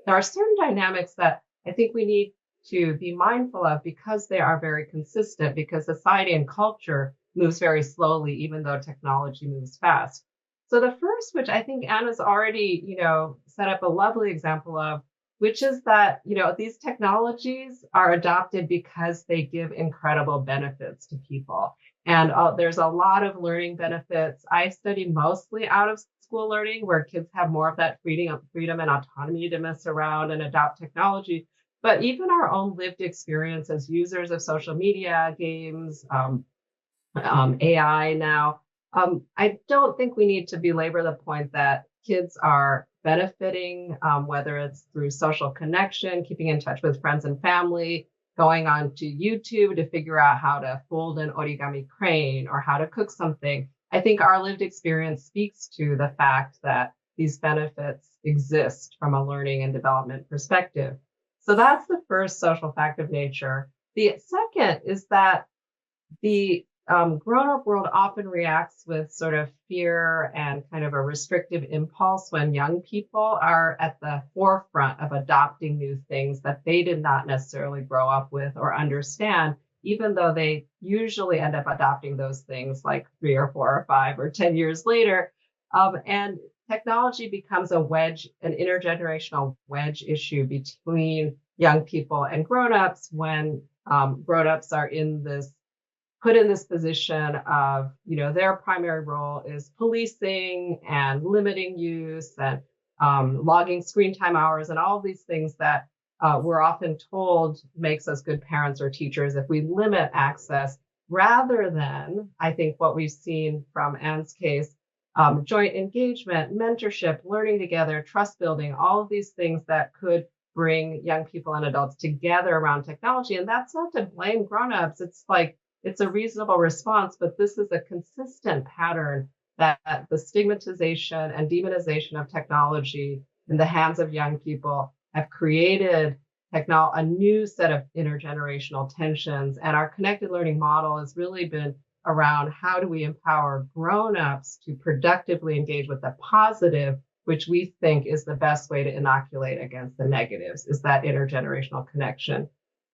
there are certain dynamics that I think we need to be mindful of because they are very consistent, because society and culture moves very slowly, even though technology moves fast. So the first, which I think Anna's already, set up a lovely example of, which is that, these technologies are adopted because they give incredible benefits to people. And there's a lot of learning benefits. I study mostly out of school learning where kids have more of that freedom and autonomy to mess around and adopt technology. But even our own lived experience as users of social media, games, AI now, I don't think we need to belabor the point that kids are benefiting, whether it's through social connection, keeping in touch with friends and family, going on to YouTube to figure out how to fold an origami crane or how to cook something. I think our lived experience speaks to the fact that these benefits exist from a learning and development perspective. So that's the first social fact of nature. The second is that the grown-up world often reacts with sort of fear and kind of a restrictive impulse when young people are at the forefront of adopting new things that they did not necessarily grow up with or understand, even though they usually end up adopting those things like 3 or 4 or 5 or 10 years later. And technology becomes a wedge, an intergenerational wedge issue between young people and grown-ups when grown-ups are put in this position of, their primary role is policing and limiting use and logging screen time hours and all of these things that we're often told makes us good parents or teachers if we limit access, rather than, I think, what we've seen from Anne's case, joint engagement, mentorship, learning together, trust building, all of these things that could bring young people and adults together around technology. And that's not to blame grown-ups. It's like, it's a reasonable response, but this is a consistent pattern that the stigmatization and demonization of technology in the hands of young people have created a new set of intergenerational tensions. And our connected learning model has really been around how do we empower grown-ups to productively engage with the positive, which we think is the best way to inoculate against the negatives, is that intergenerational connection.